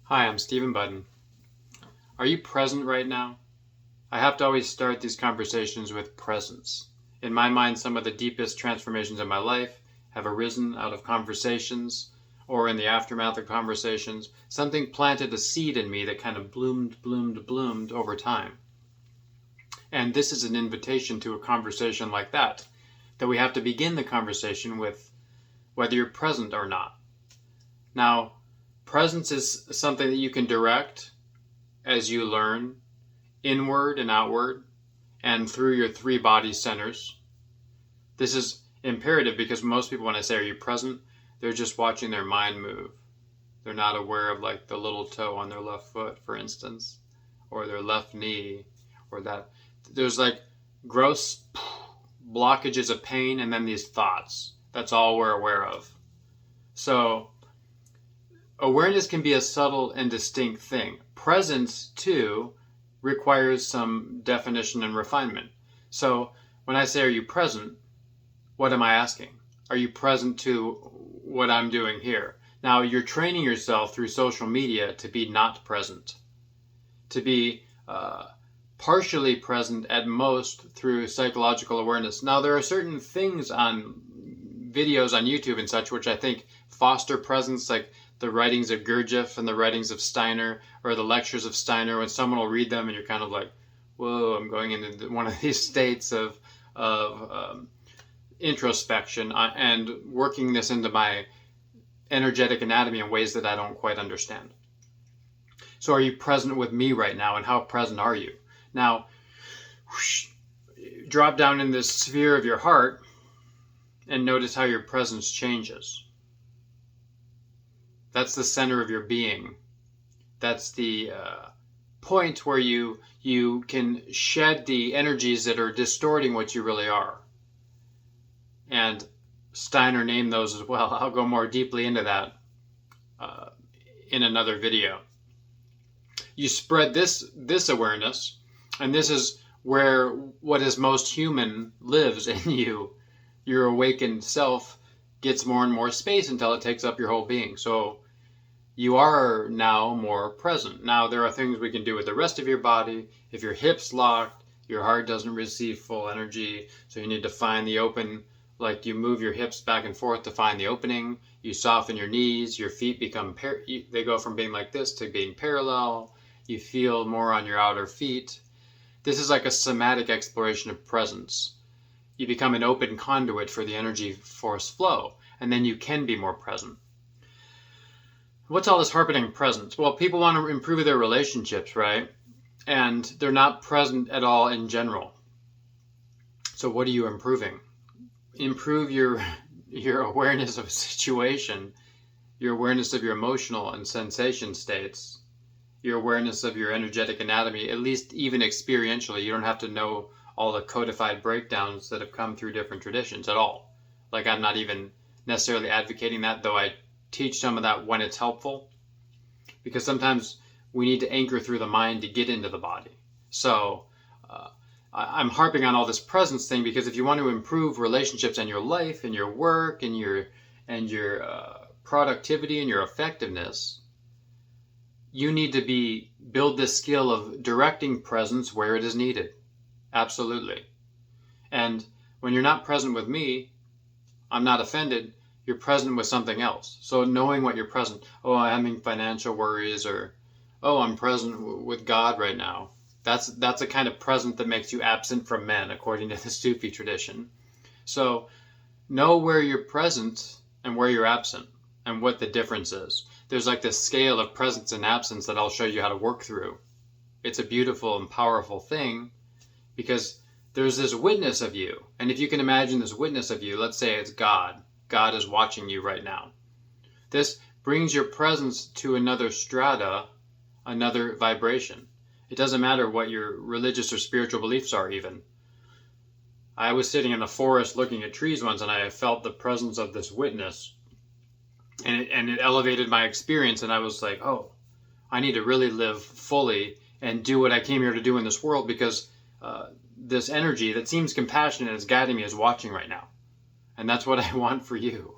Hi, I'm Stephen Budden. Are you present right now? I have to always start these conversations with presence. In my mind, some of the deepest transformations in my life have arisen out of conversations or in the aftermath of conversations. Something planted a seed in me that kind of bloomed over time. And this is an invitation to a conversation like that we have to begin the conversation with whether you're present or not. Now, presence is something that you can direct as you learn inward and outward and through your three body centers. This is imperative because most people, when I say, are you present? They're just watching their mind move. They're not aware of like the little toe on their left foot, for instance, or their left knee, or that. There's like gross blockages of pain and then these thoughts. That's all we're aware of. So awareness can be a subtle and distinct thing. Presence, too, requires some definition and refinement. So when I say, are you present? What am I asking? Are you present to what I'm doing here? Now, you're training yourself through social media to be not present, to be partially present at most through psychological awareness. Now, there are certain things on videos on YouTube and such which I think foster presence, like the writings of Gurdjieff and the writings of Steiner, or the lectures of Steiner, when someone will read them and you're kind of like, whoa, I'm going into one of these states of introspection and working this into my energetic anatomy in ways that I don't quite understand. So are you present with me right now, and how present are you? Now, drop down in this sphere of your heart and notice how your presence changes. That's the center of your being. That's the point where you can shed the energies that are distorting what you really are. And Steiner named those as well. I'll go more deeply into that in another video. You spread this awareness, and this is where what is most human lives in you. Your awakened self gets more and more space until it takes up your whole being. So you are now more present. Now there are things we can do with the rest of your body. If your hips locked, your heart doesn't receive full energy, so you need to find the open, like you move your hips back and forth to find the opening. You soften your knees, your feet become, they go from being like this to being parallel. You feel more on your outer feet. This is like a somatic exploration of presence. You become an open conduit for the energy force flow, and then you can be more present. What's all this harping presence? Well, people want to improve their relationships, right? And they're not present at all in general. So what are you improving? Improve your awareness of a situation, your awareness of your emotional and sensation states, your awareness of your energetic anatomy, at least even experientially. You don't have to know all the codified breakdowns that have come through different traditions at all. Like, I'm not even necessarily advocating that, though I teach some of that when it's helpful, because sometimes we need to anchor through the mind to get into the body. So I'm harping on all this presence thing because if you want to improve relationships in your life and your work and your productivity and your effectiveness, you need to build this skill of directing presence where it is needed. Absolutely. And when you're not present with me, I'm not offended. You're present with something else. So knowing what you're present, oh, I'm having financial worries, or oh, I'm present with God right now. That's a kind of present that makes you absent from men, according to the Sufi tradition. So know where you're present and where you're absent and what the difference is. There's like this scale of presence and absence that I'll show you how to work through. It's a beautiful and powerful thing because there's this witness of you. And if you can imagine this witness of you, let's say it's God. God is watching you right now. This brings your presence to another strata, another vibration. It doesn't matter what your religious or spiritual beliefs are even. I was sitting in the forest looking at trees once and I felt the presence of this witness. And it elevated my experience, and I was like, oh, I need to really live fully and do what I came here to do in this world, because this energy that seems compassionate is guiding me, is watching right now. And that's what I want for you.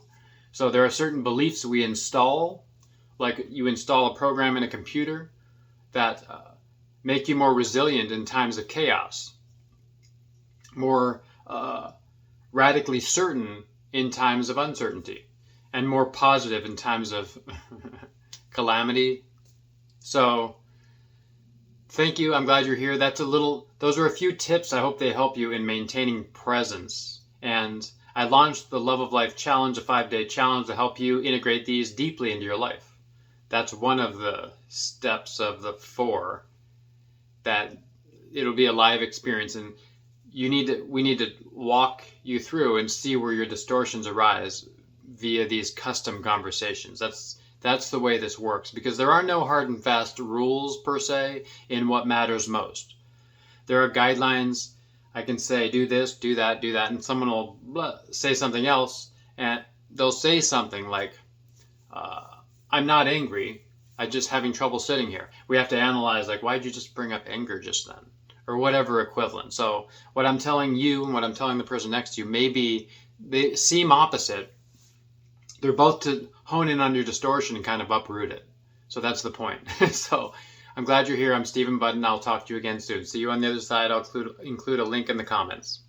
So there are certain beliefs we install, like you install a program in a computer that make you more resilient in times of chaos, more radically certain in times of uncertainty, and more positive in times of calamity. So thank you. I'm glad you're here. Those are a few tips. I hope they help you in maintaining presence. And I launched the Love of Life Challenge, a 5-day challenge to help you integrate these deeply into your life. That's one of the steps of the 4, that it'll be a live experience, and we need to walk you through and see where your distortions arise via these custom conversations. That's the way this works, because there are no hard and fast rules per se in what matters most. There are guidelines. I can say, do this, do that, and someone will say something else, and they'll say something like, I'm not angry, I'm just having trouble sitting here. We have to analyze, like, why'd you just bring up anger just then? Or whatever equivalent. So what I'm telling you and what I'm telling the person next to you, they seem opposite. They're both to hone in on your distortion and kind of uproot it. So that's the point. So I'm glad you're here. I'm Stephen Budden. I'll talk to you again soon. See you on the other side. I'll include a link in the comments.